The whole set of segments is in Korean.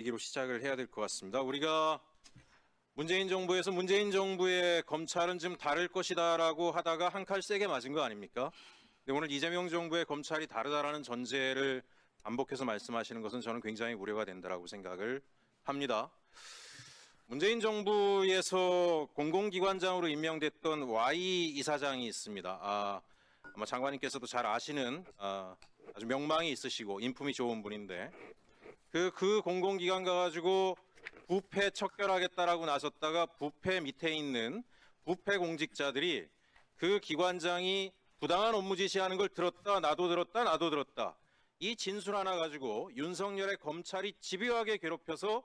얘기로 시작을 해야 될 것 같습니다. 우리가 문재인 정부에서 문재인 정부의 검찰은 좀 다를 것이다라고 하다가 한 칼 세게 맞은 거 아닙니까? 근데 오늘 이재명 정부의 검찰이 다르다라는 전제를 반복해서 말씀하시는 것은 저는 굉장히 우려가 된다라고 생각을 합니다. 문재인 정부에서 공공기관장으로 임명됐던 Y 이사장이 있습니다. 아마 장관님께서도 잘 아시는 아주 명망이 있으시고 인품이 좋은 분인데 그 공공기관 가가지고 부패 척결하겠다라고 나섰다가 부패 밑에 있는 부패 공직자들이 그 기관장이 부당한 업무 지시하는 걸 들었다 나도 들었다 이 진술 하나 가지고 윤석열의 검찰이 집요하게 괴롭혀서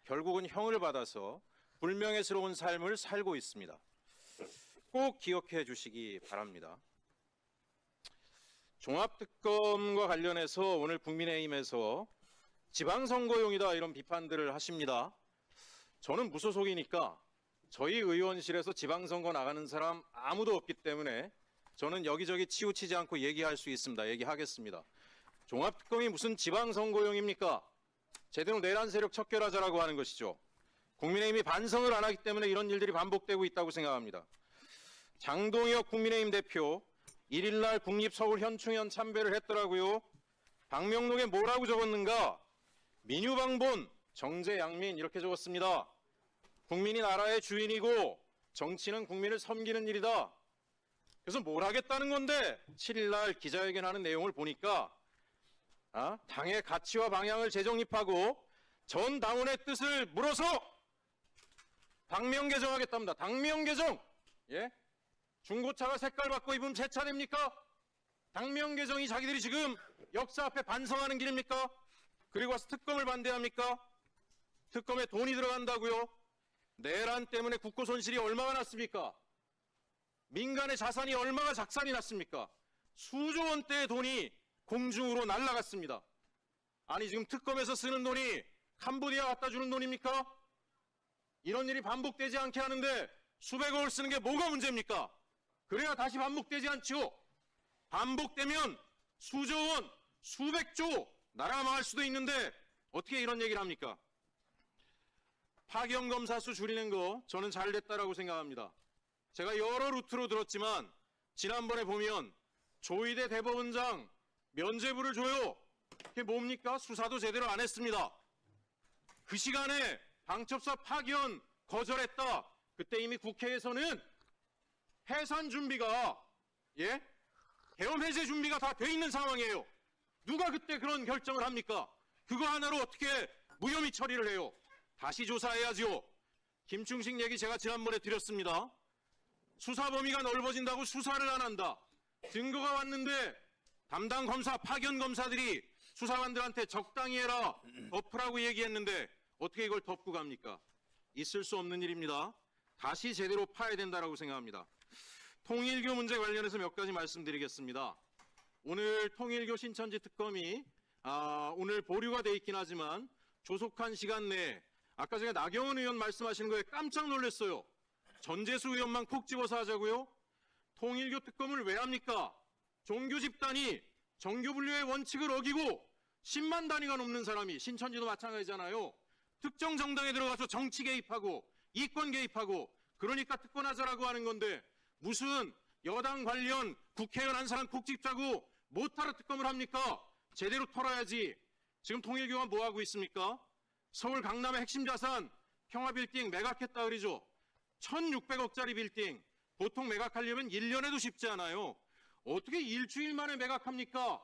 결국은 형을 받아서 불명예스러운 삶을 살고 있습니다. 꼭 기억해 주시기 바랍니다. 종합특검과 관련해서 오늘 국민의힘에서 지방선거용이다 이런 비판들을 하십니다. 저는 무소속이니까 저희 의원실에서 지방선거 나가는 사람 아무도 없기 때문에 저는 여기저기 치우치지 않고 얘기할 수 있습니다. 얘기하겠습니다. 종합특검이 무슨 지방선거용입니까? 제대로 내란 세력 척결하자라고 하는 것이죠. 국민의힘이 반성을 안 하기 때문에 이런 일들이 반복되고 있다고 생각합니다. 장동혁 국민의힘 대표 1일날 국립서울현충원 참배를 했더라고요. 방명록에 뭐라고 적었는가? 민유방본, 정제양민 이렇게 적었습니다. 국민이 나라의 주인이고 정치는 국민을 섬기는 일이다. 그래서 뭘 하겠다는 건데 7일날 기자회견하는 내용을 보니까 당의 가치와 방향을 재정립하고 전 당원의 뜻을 물어서 당명 개정하겠답니다. 당명 개정. 예? 중고차가 색깔 바꿔 입으면 제 차례입니까? 당명 개정이 자기들이 지금 역사 앞에 반성하는 길입니까? 그리고 와서 특검을 반대합니까? 특검에 돈이 들어간다고요? 내란 때문에 국고 손실이 얼마나 났습니까? 민간의 자산이 얼마나 작산이 났습니까? 수조 원대의 돈이 공중으로 날아갔습니다. 아니 지금 특검에서 쓰는 돈이 캄보디아 갖다 주는 돈입니까? 이런 일이 반복되지 않게 하는데 수백억을 쓰는 게 뭐가 문제입니까? 그래야 다시 반복되지 않죠. 반복되면 수조 원, 수백조 나라 망할 수도 있는데 어떻게 이런 얘기를 합니까? 파견 검사 수 줄이는 거 저는 잘 됐다라고 생각합니다. 제가 여러 루트로 들었지만 지난번에 보면 조희대 대법원장 면죄부를 줘요. 그게 뭡니까? 수사도 제대로 안 했습니다. 그 시간에 방첩사 파견 거절했다. 그때 이미 국회에서는 해산 준비가 계엄 해제 준비가 다 돼 있는 상황이에요. 누가 그때 그런 결정을 합니까? 그거 하나로 어떻게 무혐의 처리를 해요? 다시 조사해야죠. 김충식 얘기 제가 지난번에 드렸습니다. 수사 범위가 넓어진다고 수사를 안 한다. 증거가 왔는데 담당 검사, 파견 검사들이 수사관들한테 적당히 해라, 덮으라고 얘기했는데 어떻게 이걸 덮고 갑니까? 있을 수 없는 일입니다. 다시 제대로 파야 된다고 생각합니다. 통일교 문제 관련해서 몇 가지 말씀드리겠습니다. 오늘 통일교 신천지 특검이 오늘 보류가 돼 있긴 하지만 조속한 시간 내에 아까 전에 나경원 의원 말씀하시는 거에 깜짝 놀랐어요. 전재수 의원만 콕 집어서 하자고요? 통일교 특검을 왜 합니까? 종교 집단이 정교 분류의 원칙을 어기고 10만 단위가 넘는 사람이 신천지도 마찬가지잖아요. 특정 정당에 들어가서 정치 개입하고 이권 개입하고 그러니까 특권하자라고 하는 건데 무슨 여당 관련 국회의원 한 사람 콕 집자고 못하러 특검을 합니까? 제대로 털어야지. 지금 통일교가 뭐하고 있습니까? 서울 강남의 핵심 자산 평화빌딩 매각했다 그러죠. 1600억짜리 빌딩 보통 매각하려면 1년에도 쉽지 않아요. 어떻게 일주일 만에 매각합니까?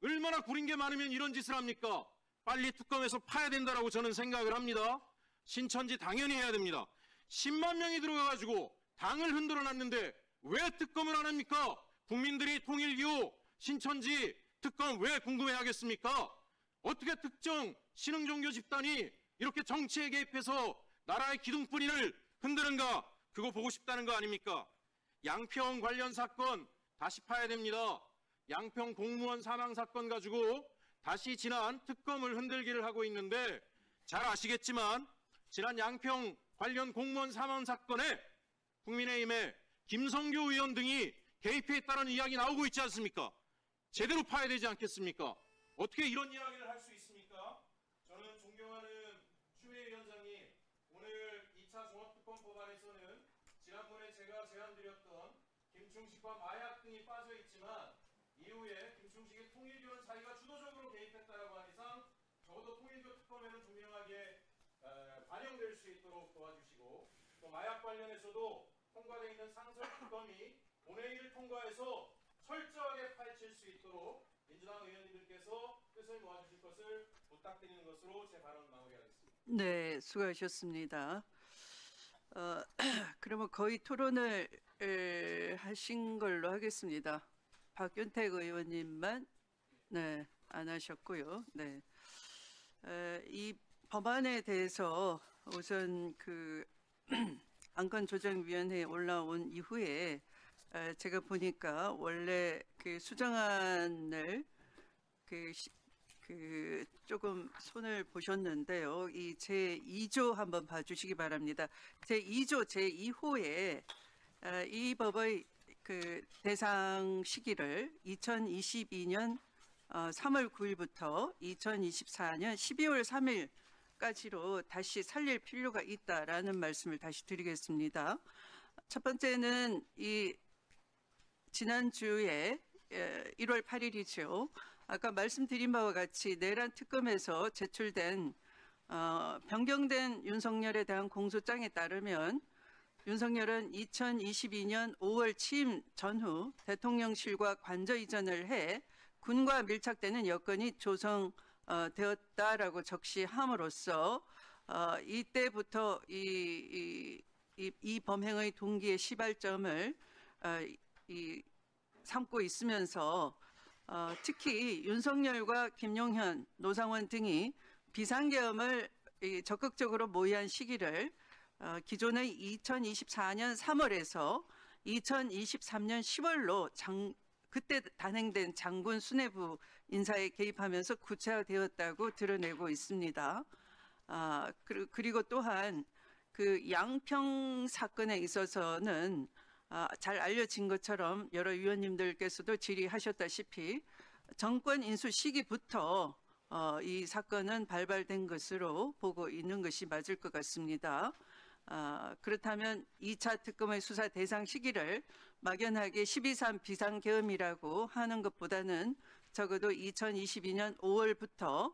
얼마나 구린 게 많으면 이런 짓을 합니까? 빨리 특검에서 파야 된다라고 저는 생각을 합니다. 신천지 당연히 해야 됩니다. 10만 명이 들어가가지고 당을 흔들어 놨는데 왜 특검을 안 합니까? 국민들이 통일교, 신천지 특검 왜 궁금해하겠습니까? 어떻게 특정 신흥종교 집단이 이렇게 정치에 개입해서 나라의 기둥뿌리를 흔드는가? 그거 보고 싶다는 거 아닙니까? 양평 관련 사건 다시 파야 됩니다. 양평 공무원 사망 사건 가지고 다시 지난 특검을 흔들기를 하고 있는데 잘 아시겠지만 지난 양평 관련 공무원 사망 사건에 국민의힘의 김성교 의원 등이 개입했다는 이야기 나오고 있지 않습니까? 제대로 파야 되지 않겠습니까? 어떻게 이런 이야기를 할 수 있습니까? 저는 존경하는 김충식과 마약 등이 빠져 있지만 이후에 김충식이 통일교는 자기가 주도적으로 개입했다라고 한 이상 적어도 통일교 특검에는 분명하게 반영될 수 있도록 도와주시고 또 마약 관련해서도 통과되어 있는 상설 특검이 본회의를 통과해서 철저하게 파헤칠 수 있도록 민주당 의원님들께서 뜻을 모아주실 것을 부탁드리는 것으로 제 발언 마무리하겠습니다. 네, 수고하셨습니다. 그러면 거의 토론을 하신 걸로 하겠습니다. 박윤택 의원님만 네, 안 하셨고요. 네. 이 법안에 대해서 우선 그 안건조정위원회에 올라온 이후에 제가 보니까 원래 그 수정안을 그 조금 손을 보셨는데요. 이 제2조 한번 봐주시기 바랍니다. 제2조 제2호에 이 법의 그 대상 시기를 2022년 3월 9일부터 2024년 12월 3일까지로 다시 살릴 필요가 있다라는 말씀을 다시 드리겠습니다. 첫 번째는 이 지난주에 1월 8일이죠. 아까 말씀드린 바와 같이 내란 특검에서 제출된 변경된 윤석열에 대한 공소장에 따르면 윤석열은 2022년 5월 취임 전후 대통령실과 관저 이전을 해 군과 밀착되는 여건이 조성되었다라고 적시함으로써 이때부터 이 범행의 동기의 시발점을 삼고 있으면서 특히 윤석열과 김용현, 노상원 등이 비상계엄을 적극적으로 모의한 시기를 기존의 2024년 3월에서 2023년 10월로 그때 단행된 장군 수뇌부 인사에 개입하면서 구체화되었다고 드러내고 있습니다. 그리고 또한 그 양평 사건에 있어서는 잘 알려진 것처럼 여러 위원님들께서도 질의하셨다시피 정권 인수 시기부터 이 사건은 발발된 것으로 보고 있는 것이 맞을 것 같습니다. 그렇다면 2차 특검의 수사 대상 시기를 막연하게 12.3 비상계엄이라고 하는 것보다는 적어도 2022년 5월부터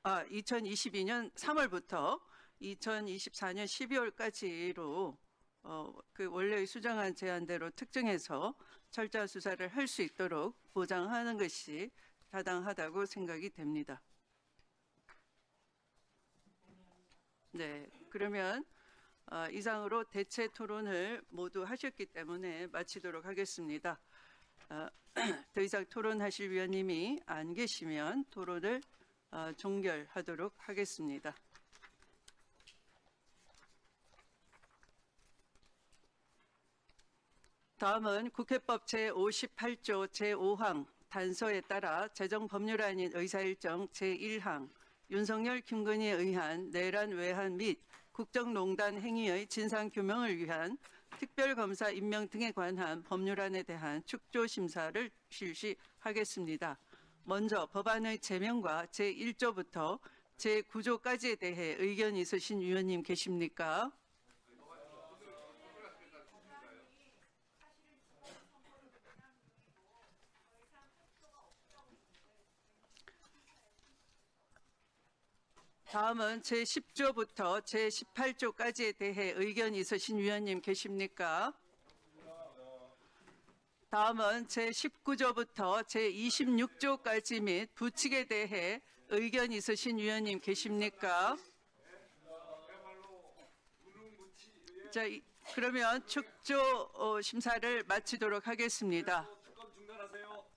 2022년 3월부터 2024년 12월까지로 그 원래의 수정안 제안대로 특정해서 철저한 수사를 할 수 있도록 보장하는 것이 타당하다고 생각이 됩니다. 네, 그러면 이상으로 대체 토론을 모두 하셨기 때문에 마치도록 하겠습니다. 더 이상 토론하실 위원님이 안 계시면 토론을 종결하도록 하겠습니다. 다음은 국회법 제58조 제5항 단서에 따라 재정법률안인 의사일정 제1항 윤석열, 김건희에 의한 내란 외환 및 국정농단 행위의 진상규명을 위한 특별검사 임명 등에 관한 법률안에 대한 축조심사를 실시하겠습니다. 먼저 법안의 제명과 제1조부터 제9조까지에 대해 의견 있으신 위원님 계십니까? 다음은 제10조부터 제18조까지에 대해 의견 있으신 위원님 계십니까? 다음은 제19조부터 제26조까지 및 부칙에 대해 의견 있으신 위원님 계십니까? 자, 그러면 축조 심사를 마치도록 하겠습니다.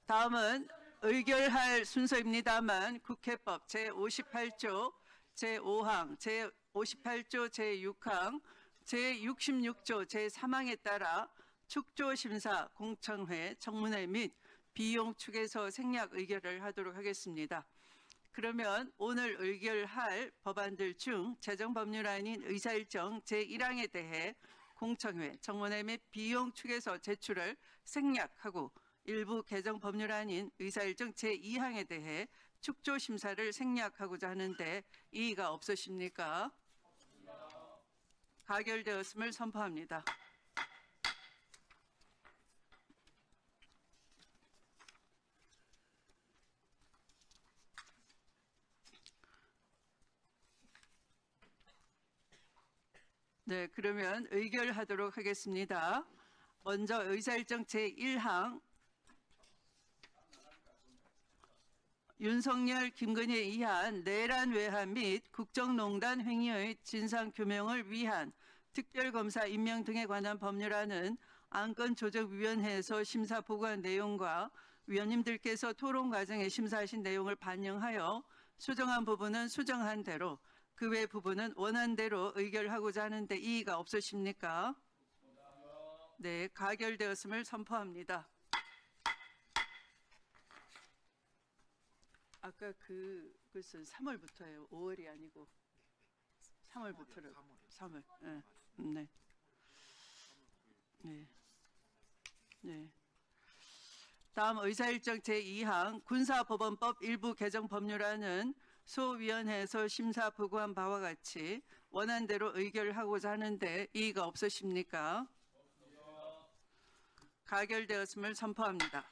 다음은 의결할 순서입니다만 국회법 제58조 제5항, 제58조 제6항, 제66조 제3항에 따라 축조심사, 공청회, 청문회 및 비용 축에서 생략 의결을 하도록 하겠습니다. 그러면 오늘 의결할 법안들 중 재정법률안인 의사일정 제1항에 대해 공청회, 청문회 및 비용 축에서 제출을 생략하고 일부 개정법률안인 의사일정 제2항에 대해 축조심사를 생략하고자 하는데 이의가 없으십니까? 가결되었음을 선포합니다. 네, 그러면 의결하도록 하겠습니다. 먼저 의사일정 제1항 윤석열, 김건희에 의한 내란 외환 및 국정농단 행위의 진상규명을 위한 특별검사 임명 등에 관한 법률안은 안건조정위원회에서 심사 보고한 내용과 위원님들께서 토론 과정에 심사하신 내용을 반영하여 수정한 부분은 수정한 대로, 그 외 부분은 원한 대로 의결하고자 하는데 이의가 없으십니까? 네, 가결되었음을 선포합니다. 아까 그것은 3월부터예요. 5월이 아니고 3월부터로. 3월. 네. 네. 네. 네. 다음 의사일정 제2항 군사법원법 일부 개정 법률안은 소위원회에서 심사 보고한 바와 같이 원안대로 의결하고자 하는데 이의가 없으십니까? 가결되었음을 선포합니다.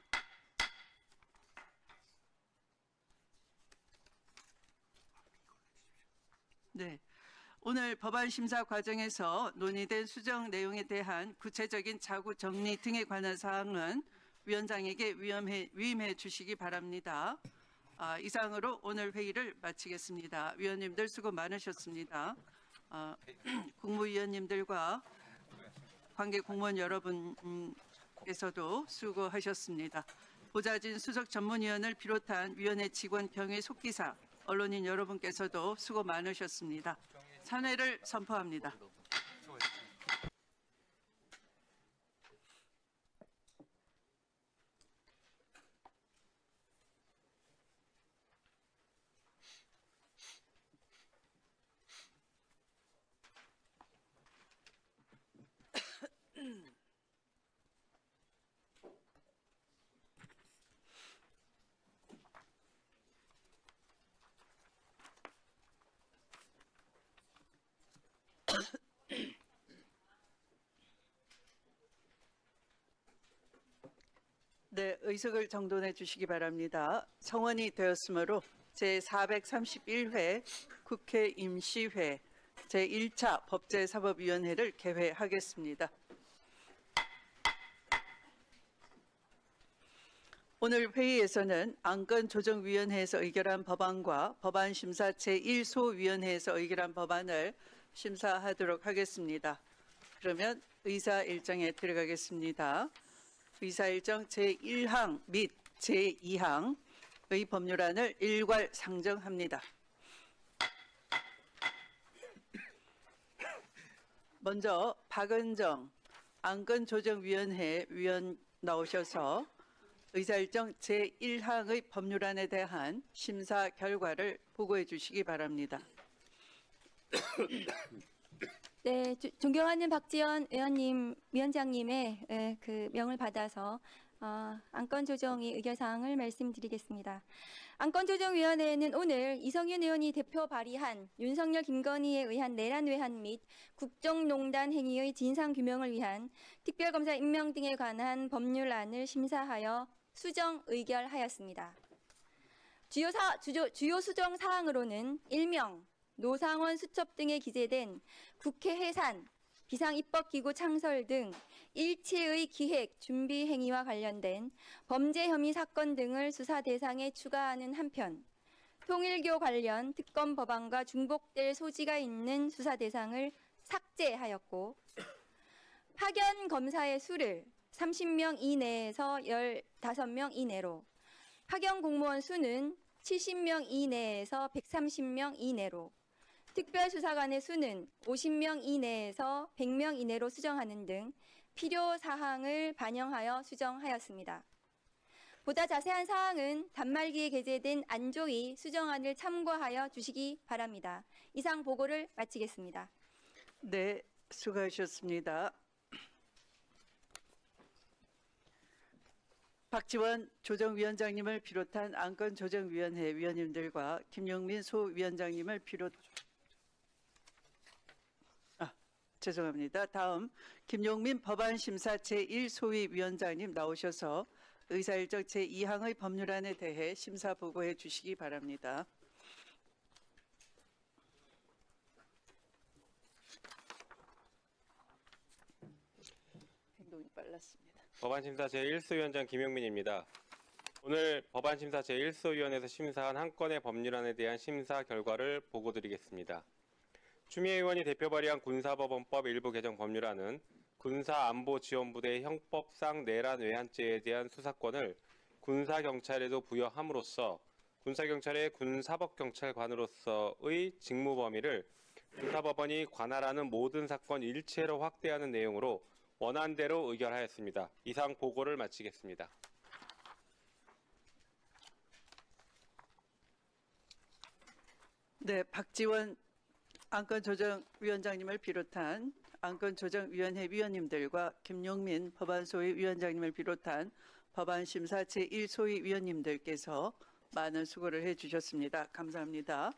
네. 오늘 법안 심사 과정에서 논의된 수정 내용에 대한 구체적인 자구 정리 등에 관한 사항은 위원장에게 위임해 주시기 바랍니다. 이상으로 오늘 회의를 마치겠습니다. 위원님들 수고 많으셨습니다. 국무위원님들과 관계 공무원 여러분께서도 수고하셨습니다. 보좌진 수석 전문위원을 비롯한 위원회 직원 경위 속기사 언론인 여러분께서도 수고 많으셨습니다. 산회를 선포합니다. 네, 의석을 정돈해 주시기 바랍니다. 성원이 되었으므로 제431회 국회 임시회 제1차 법제사법위원회를 개회하겠습니다. 오늘 회의에서는 안건조정위원회에서 의결한 법안과 법안심사 제1소위원회에서 의결한 법안을 심사하도록 하겠습니다. 그러면 의사일정에 들어가겠습니다. 의사일정 제1항 및 제2항의 법률안을 일괄 상정합니다. 먼저 박은정 안건조정위원회 위원 나오셔서 의사일정 제1항의 법률안에 대한 심사 결과를 보고해 주시기 바랍니다. 네, 존경하는 박지원 위원장님의 그 명을 받아서 안건조정위 의결사항을 말씀드리겠습니다. 안건조정위원회는 오늘 이성윤 의원이 대표 발의한 윤석열, 김건희에 의한 내란 외환 및 국정농단 행위의 진상규명을 위한 특별검사 임명 등에 관한 법률안을 심사하여 수정 의결하였습니다. 주요 수정 사항으로는 일명 노상원 수첩 등에 기재된 국회 해산, 비상입법기구 창설 등 일체의 기획, 준비 행위와 관련된 범죄 혐의 사건 등을 수사 대상에 추가하는 한편 통일교 관련 특검 법안과 중복될 소지가 있는 수사 대상을 삭제하였고 파견 검사의 수를 30명 이내에서 15명 이내로, 파견 공무원 수는 70명 이내에서 130명 이내로, 특별수사관의 수는 50명 이내에서 100명 이내로 수정하는 등 필요 사항을 반영하여 수정하였습니다. 보다 자세한 사항은 단말기에 게재된 안조위 수정안을 참고하여 주시기 바랍니다. 이상 보고를 마치겠습니다. 네, 수고하셨습니다. 박지원 조정위원장님을 비롯한 안건조정위원회 위원님들과 김용민 소위원장님을 죄송합니다. 다음 김용민 법안심사 제1소위 위원장님 나오셔서 의사일정 제2항의 법률안에 대해 심사 보고해 주시기 바랍니다. 이동이 빨랐습니다. 법안심사 제1수위원장 김용민입니다. 오늘 법안심사 제1수위원회에서 심사한 한 건의 법률안에 대한 심사 결과를 보고드리겠습니다. 추미애 의원이 대표 발의한 군사법원법 일부 개정 법률안은 군사안보지원부대의 형법상 내란 외환죄에 대한 수사권을 군사경찰에도 부여함으로써 군사경찰의 군사법경찰관으로서의 직무 범위를 군사법원이 관할하는 모든 사건 일체로 확대하는 내용으로 원안대로 의결하였습니다. 이상 보고를 마치겠습니다. 네, 박지원 안건조정위원장님을 비롯한 안건조정위원회 위원님들과 김용민 법안소위 위원장님을 비롯한 법안심사 제1소위 위원님들께서 많은 수고를 해주셨습니다. 감사합니다.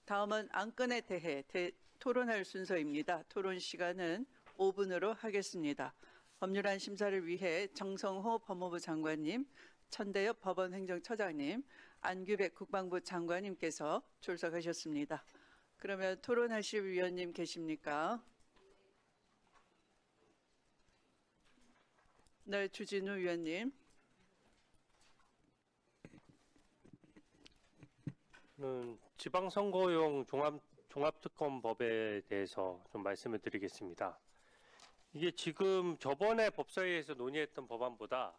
다음은 안건에 대해 토론할 순서입니다. 토론 시간은 5분으로 하겠습니다. 법률안 심사를 위해 정성호 법무부 장관님, 천대엽 법원행정처장님, 안규백 국방부 장관님께서 출석하셨습니다. 그러면 토론하실 위원님 계십니까? 네, 주진우 위원님. 지방선거용 종합특검법에 대해서 좀 말씀을 드리겠습니다. 이게 지금 저번에 법사위에서 논의했던 법안보다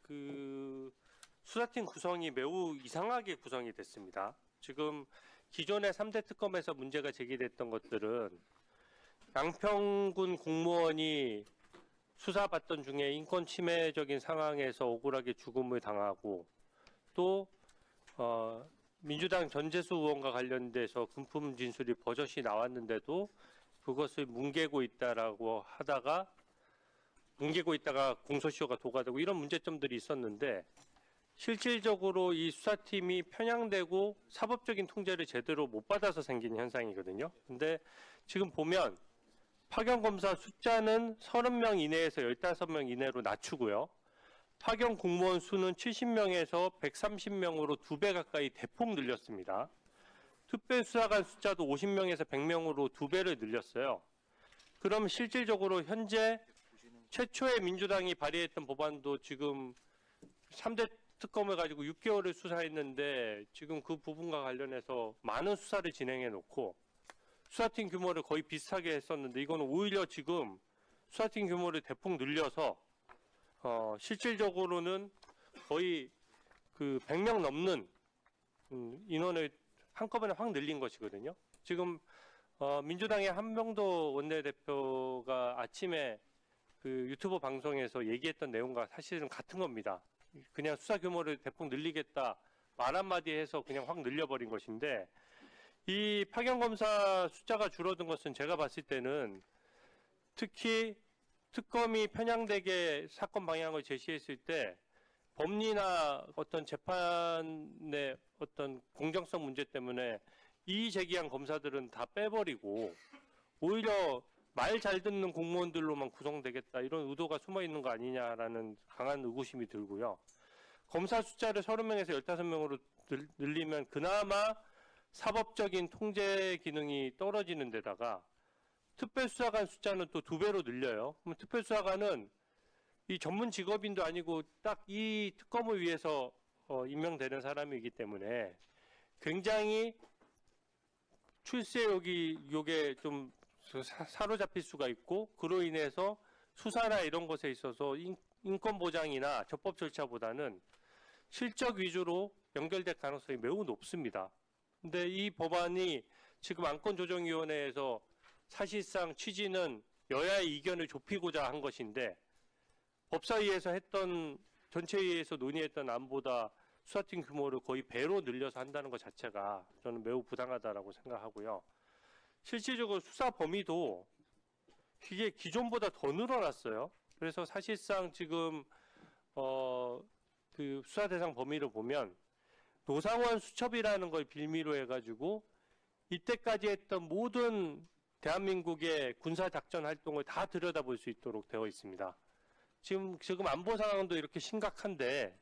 그 수사팀 구성이 매우 이상하게 구성이 됐습니다. 지금 기존의 3대 특검에서 문제가 제기됐던 것들은 양평군 공무원이 수사받던 중에 인권 침해적인 상황에서 억울하게 죽음을 당하고 또 민주당 전재수 의원과 관련돼서 금품 진술이 버젓이 나왔는데도 그것을 뭉개고 있다가 공소시효가 도과되고 이런 문제점들이 있었는데 실질적으로 이 수사팀이 편향되고 사법적인 통제를 제대로 못 받아서 생긴 현상이거든요. 근데 지금 보면 파견 검사 숫자는 30명 이내에서 15명 이내로 낮추고요. 파견 공무원 수는 70명에서 130명으로 2배 가까이 대폭 늘렸습니다. 특별수사관 숫자도 50명에서 100명으로 2배를 늘렸어요. 그럼 실질적으로 현재 최초의 민주당이 발의했던 법안도 지금 3대 특검을 가지고 6개월을 수사했는데 지금 그 부분과 관련해서 많은 수사를 진행해 놓고 수사팀 규모를 거의 비슷하게 했었는데 이거는 오히려 지금 수사팀 규모를 대폭 늘려서 실질적으로는 거의 그 100명 넘는 인원을 한꺼번에 확 늘린 것이거든요. 지금 민주당의 한명도 원내대표가 아침에 그 유튜브 방송에서 얘기했던 내용과 사실은 같은 겁니다. 그냥 수사 규모를 대폭 늘리겠다 말 한마디 해서 그냥 확 늘려버린 것인데 이 파견검사 숫자가 줄어든 것은 제가 봤을 때는 특히 특검이 편향되게 사건 방향을 제시했을 때 법리나 어떤 재판의 어떤 공정성 문제 때문에 이의 제기한 검사들은 다 빼버리고 오히려 말 잘 듣는 공무원들로만 구성되겠다 이런 의도가 숨어 있는 거 아니냐라는 강한 의구심이 들고요. 검사 숫자를 30명에서 15명으로 늘리면 그나마 사법적인 통제 기능이 떨어지는 데다가 특별수사관 숫자는 또 2배로 늘려요. 그럼 특별수사관은 이 전문 직업인도 아니고 딱 이 특검을 위해서 임명되는 사람이기 때문에 굉장히 출세 욕에 좀 사로잡힐 수가 있고 그로 인해서 수사나 이런 것에 있어서 인권 보장이나 적법 절차보다는 실적 위주로 연결될 가능성이 매우 높습니다. 근데 이 법안이 지금 안건조정위원회에서 사실상 취지는 여야의 이견을 좁히고자 한 것인데 법사위에서 했던 전체회의에서 논의했던 안보다 수사팀 규모를 거의 배로 늘려서 한다는 것 자체가 저는 매우 부당하다라고 생각하고요. 실질적으로 수사 범위도 이게 기존보다 더 늘어났어요. 그래서 사실상 지금 그 수사 대상 범위를 보면 노상원 수첩이라는 걸 빌미로 해가지고 이때까지 했던 모든 대한민국의 군사 작전 활동을 다 들여다볼 수 있도록 되어 있습니다. 지금 안보 상황도 이렇게 심각한데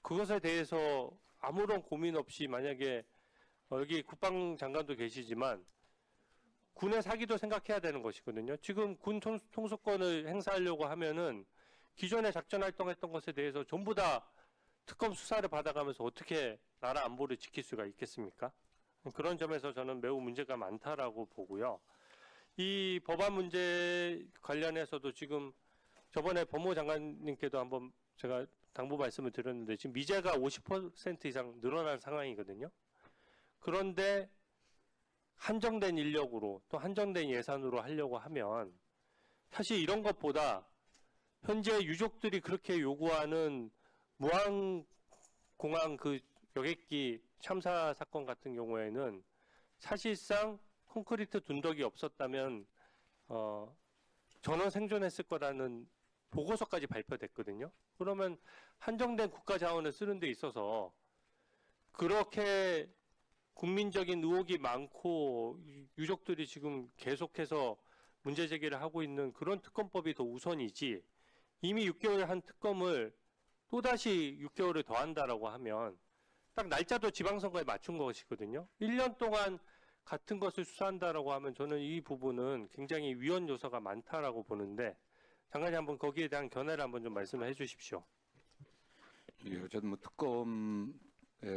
그것에 대해서 아무런 고민 없이 만약에 여기 국방장관도 계시지만 군의 사기도 생각해야 되는 것이거든요. 지금 군 통수권을 행사하려고 하면은 기존에 작전 활동했던 것에 대해서 전부 다 특검 수사를 받아가면서 어떻게 나라 안보를 지킬 수가 있겠습니까? 그런 점에서 저는 매우 문제가 많다라고 보고요. 이 법안 문제 관련해서도 지금 저번에 법무부 장관님께도 한번 제가 당부 말씀을 드렸는데 지금 미제가 50% 이상 늘어난 상황이거든요. 그런데 한정된 인력으로 또 한정된 예산으로 하려고 하면 사실 이런 것보다 현재 유족들이 그렇게 요구하는 무항공항 그 여객기 참사 사건 같은 경우에는 사실상 콘크리트 둔덕이 없었다면 전원 생존했을 거라는 보고서까지 발표됐거든요. 그러면 한정된 국가 자원을 쓰는 데 있어서 그렇게 국민적인 의혹이 많고 유족들이 지금 계속해서 문제 제기를 하고 있는 그런 특검법이 더 우선이지 이미 6개월 한 특검을 또다시 6개월을 더 한다라고 하면 딱 날짜도 지방선거에 맞춘 것이거든요. 1년 동안 같은 것을 수사한다라고 하면 저는 이 부분은 굉장히 위헌 요소가 많다라고 보는데 장관님 한번 거기에 대한 견해를 한번 좀 말씀을 해 주십시오. 예, 어쨌든 뭐 특검의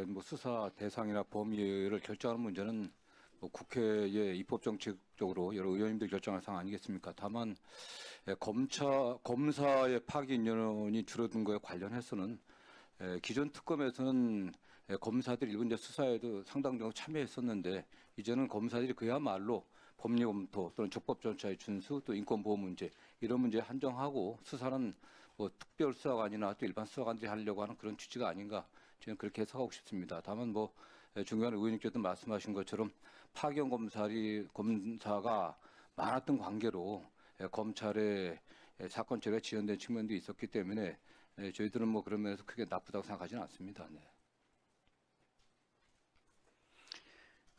뭐 수사 대상이나 범위를 결정하는 문제는 뭐 국회의 입법정책적으로 여러 의원님들이 결정할 사항 아니겠습니까? 다만 검사의 파기 인원이 줄어든 것에 관련해서는 기존 특검에서는 검사들이 일부 이제 수사에도 상당 정도 참여했었는데 이제는 검사들이 그야말로 법리 검토 또는 적법 절차의 준수 또 인권 보호 문제 이런 문제에 한정하고 수사는 뭐 특별 수사관이나 또 일반 수사관들이 하려고 하는 그런 취지가 아닌가 저는 그렇게 해석하고 싶습니다. 다만 뭐 중요한 의원님께서 말씀하신 것처럼 파견 검사가 많았던 관계로 검찰의 사건 처리가 지연된 측면도 있었기 때문에 저희들은 뭐 그런 면에서 크게 나쁘다고 생각하지는 않습니다. 네.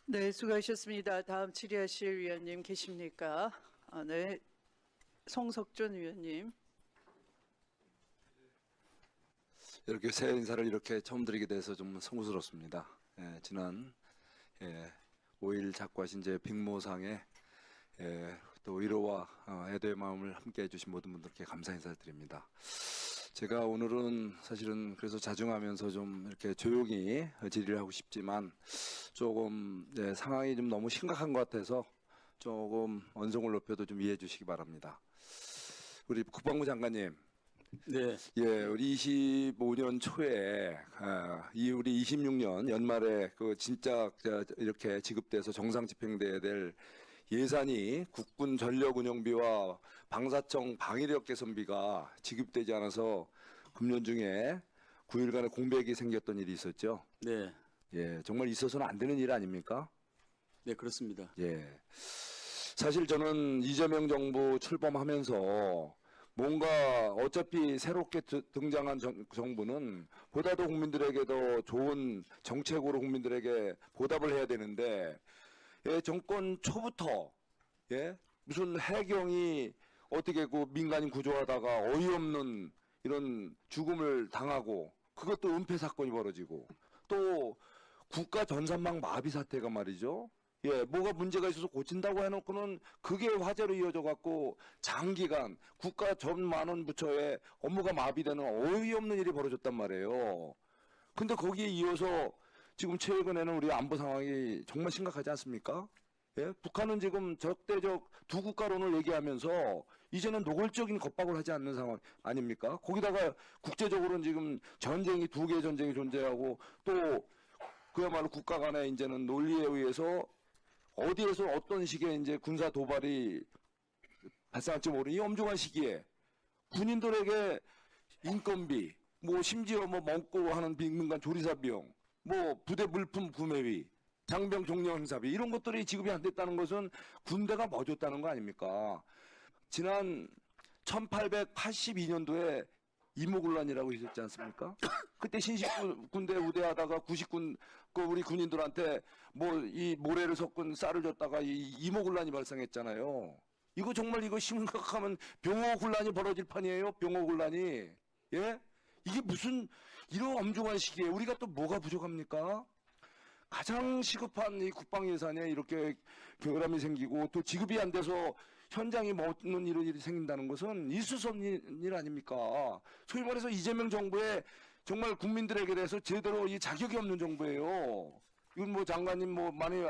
네, 수고하셨습니다. 다음 질의하실 위원님 계십니까? 네, 송석준 위원님. 이렇게 새 인사를 이렇게 처음 드리게 돼서 좀 송구스럽습니다. 지난 5일 작과신제 빅모상에 또 위로와 애도의 마음을 함께 해주신 모든 분들께 감사 인사드립니다. 제가 오늘은 사실은 그래서 자중하면서 좀 이렇게 조용히 질의를 하고 싶지만 조금 상황이 좀 너무 심각한 것 같아서 조금 언성을 높여도 좀 이해해 주시기 바랍니다. 우리 국방부 장관님, 네, 우리 25년 초에 우리 26년 연말에 그 진짜 이렇게 지급돼서 정상 집행돼야 될 예산이 국군 전력 운영비와 방사청 방위력 개선비가 지급되지 않아서 금년 중에 9일간의 공백이 생겼던 일이 있었죠. 네, 정말 있어서는 안 되는 일 아닙니까? 네, 그렇습니다. 사실 저는 이재명 정부 출범하면서 뭔가 어차피 새롭게 등장한 정부는 보다 더 국민들에게 더 좋은 정책으로 국민들에게 보답을 해야 되는데 정권 초부터 무슨 해경이 어떻게 그 민간인 구조하다가 어이없는 이런 죽음을 당하고 그것도 은폐 사건이 벌어지고 또 국가 전산망 마비 사태가 말이죠. 뭐가 문제가 있어서 고친다고 해놓고는 그게 화제로 이어져 갖고 장기간 국가 전 많은 부처에 업무가 마비되는 어이없는 일이 벌어졌단 말이에요. 근데 거기에 이어서 지금 최근에는 우리 안보 상황이 정말 심각하지 않습니까? 북한은 지금 적대적 두 국가론을 얘기하면서 이제는 노골적인 겁박을 하지 않는 상황 아닙니까? 거기다가 국제적으로는 지금 전쟁이 두 개의 전쟁이 존재하고 또 그야말로 국가 간의 이제는 논리에 의해서 어디에서 어떤 식의 이제 군사 도발이 발생할지 모르는 이 엄중한 시기에 군인들에게 인건비, 뭐 심지어 뭐 먹고 하는 민간 조리사 비용, 뭐 부대 물품 구매비, 장병 종려 행사비 이런 것들이 지급이 안 됐다는 것은 군대가 뭐 줬다는 거 아닙니까? 지난 1882년도에 이모군란이라고 있었지 않습니까? 그때 신식 군대 우대하다가 90군 우리 군인들한테 뭐 이 모래를 섞은 쌀을 줬다가 이 이모군란이 발생했잖아요. 이거 정말 이거 심각하면 병호군란이 벌어질 판이에요. 병호군란이. 이게 무슨 이런 엄중한 시기에 우리가 또 뭐가 부족합니까? 가장 시급한 이 국방 예산에 이렇게 결함이 생기고 또 지급이 안 돼서 현장이 뭐 없는 일이 생긴다는 것은 있을 수 없는 일 아닙니까? 소위 말해서 이재명 정부의 정말 국민들에게 대해서 제대로 이 자격이 없는 정부예요. 이건 뭐 장관님 뭐 많이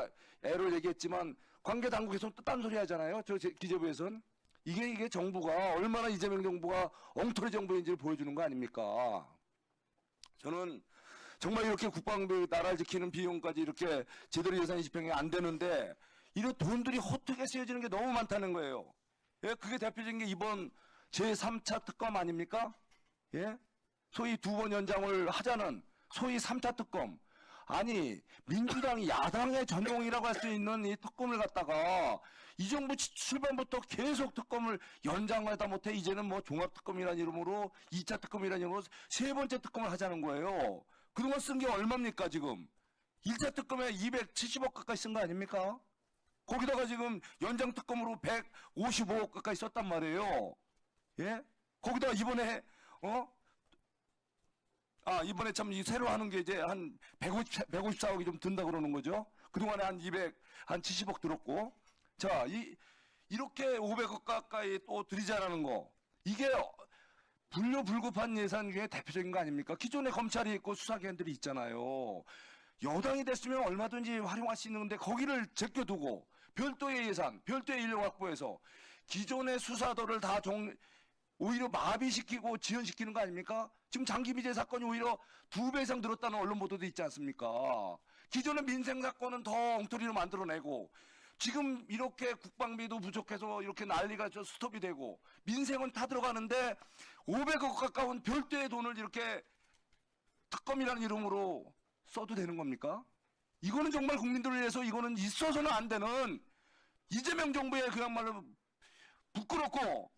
애를 얘기했지만 관계 당국에서는 또 딴소리 하잖아요. 저 기재부에서는. 이게 정부가 얼마나 이재명 정부가 엉터리 정부인지를 보여주는 거 아닙니까? 저는 정말 이렇게 국방비 나라를 지키는 비용까지 이렇게 제대로 예산이 집행이 안 되는데 이런 돈들이 허투루게 쓰여지는 게 너무 많다는 거예요. 예, 그게 대표적인 게 이번 제3차 특검 아닙니까? 예? 소위 2번 연장을 하자는 소위 3차 특검. 아니 민주당이 야당의 전공이라고 할 수 있는 이 특검을 갖다가 이 정부 출범부터 계속 특검을 연장하다 못해 이제는 뭐 종합특검이라는 이름으로 2차 특검이라는 이름으로 세 번째 특검을 하자는 거예요. 그동안 쓴 게 얼마입니까 지금? 1차 특검에 270억 가까이 쓴 거 아닙니까? 거기다가 지금 연장 특검으로 155억 가까이 썼단 말이에요. 예? 거기다가 이번에 이번에 참 새로 하는 게 이제 한 154억이 좀 든다 그러는 거죠. 그동안에 한 70억 들었고. 자, 이렇게 500억 가까이 또 들이자라는 거. 이게 불효불급한 예산 중에 대표적인 거 아닙니까? 기존에 검찰이 있고 수사기관들이 있잖아요. 여당이 됐으면 얼마든지 활용할 수 있는 건데 거기를 제껴두고 별도의 예산, 별도의 인력 확보해서 기존의 수사도를 다 오히려 마비시키고 지연시키는 거 아닙니까? 지금 장기비제 사건이 오히려 2배 이상 들었다는 언론 보도도 있지 않습니까? 기존의 민생 사건은 더 엉터리로 만들어내고 지금 이렇게 국방비도 부족해서 이렇게 난리가 스톱이 되고 민생은 다 들어가는데 500억 가까운 별도의 돈을 이렇게 특검이라는 이름으로 써도 되는 겁니까? 이거는 정말 국민들을 위해서 이거는 있어서는 안 되는 이재명 정부의 그야말로 부끄럽고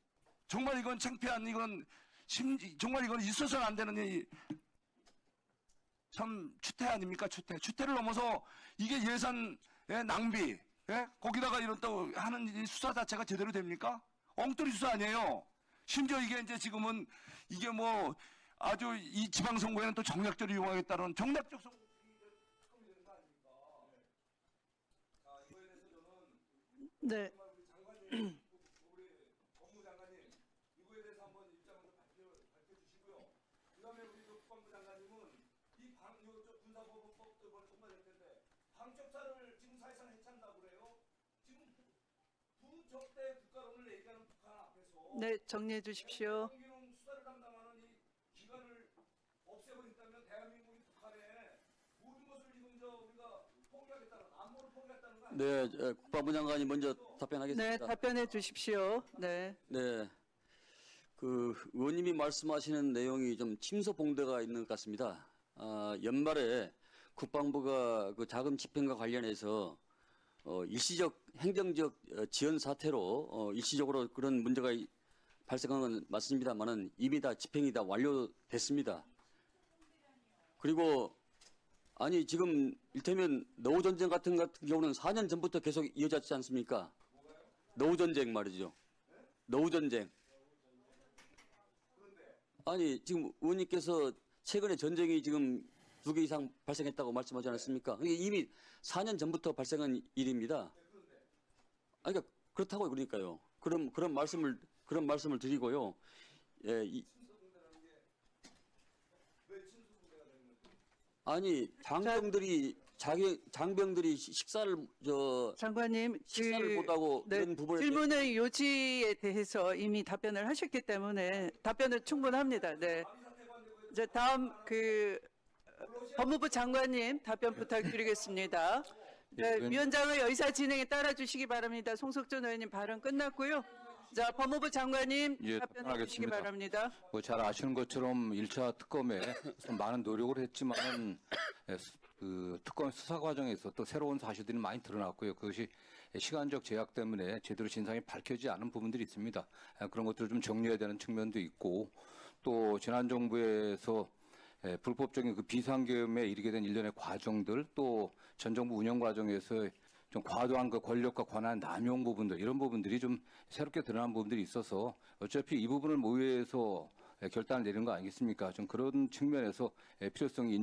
정말 이건 창피한 정말 이건 있어서는 안 되는 참 추태 아닙니까? 추태를 넘어서 이게 예산의 낭비, 예? 거기다가 이런 또 하는 이 수사 자체가 제대로 됩니까? 엉터리 수사 아니에요. 심지어 이게 이제 지금은 이게 뭐 아주 이 지방선거에는 또 정략적으로 이용하겠다는 정략적 선거. 네. 네, 정리해 주십시오. 수사를 담당하는 이 기관을 없애버린다면 대한민국이 북한에 모든 것을 지금 우리가 포기하겠다는 안보를 포기하겠다는 거 아니에요? 네, 국방부 장관이 먼저 네, 답변하겠습니다. 답변해 주십시오. 네. 네, 그 의원님이 말씀하시는 내용이 좀 침소봉대가 있는 것 같습니다. 연말에 국방부가 그 자금 집행과 관련해서 일시적 행정적 지연 사태로 일시적으로 그런 문제가 발생한 건 맞습니다만은 이미 다 집행이 다 완료됐습니다. 그리고 아니 지금 일테면 노후 전쟁 같은 경우는 4년 전부터 계속 이어졌지 않습니까? 노후 전쟁 말이죠. 노후 전쟁. 아니 지금 의원님께서 최근에 전쟁이 지금 2개 이상 발생했다고 말씀하지 않았습니까? 이게 이미 4년 전부터 발생한 일입니다. 아니 그러니까 그렇다고 그러니까요. 그런 말씀을 드리고요. 예, 아니 장병들이 식사를 장관님, 보다고 네, 그런 부분에 질문의 요지에 대해서 이미 답변을 하셨기 때문에 답변은 충분합니다. 네. 이제 다음 법무부 장관님 답변 부탁드리겠습니다. 네, 위원장의 의사 진행에 따라 주시기 바랍니다. 송석준 의원님 발언 끝났고요. 자, 법무부 장관님 예, 답변해 주시기 답변하겠습니다. 바랍니다. 뭐 잘 아시는 것처럼 1차 특검에 많은 노력을 했지만 그 특검 수사 과정에서 또 새로운 사실들이 많이 드러났고요. 그것이 시간적 제약 때문에 제대로 진상이 밝혀지지 않은 부분들이 있습니다. 그런 것들을 좀 정리해야 되는 측면도 있고 또 지난 정부에서 불법적인 그 비상계엄에 이르게 된 일련의 과정들 또 전 정부 운영 과정에서 좀 과도한 그 권력과 권한 남용 부분들 이런 부분들이 좀 새롭게 드러난 부분들이 있어서 어차피 이 부분을 모의해서 결단을 내리는 거 아니겠습니까? 좀 그런 측면에서 필요성이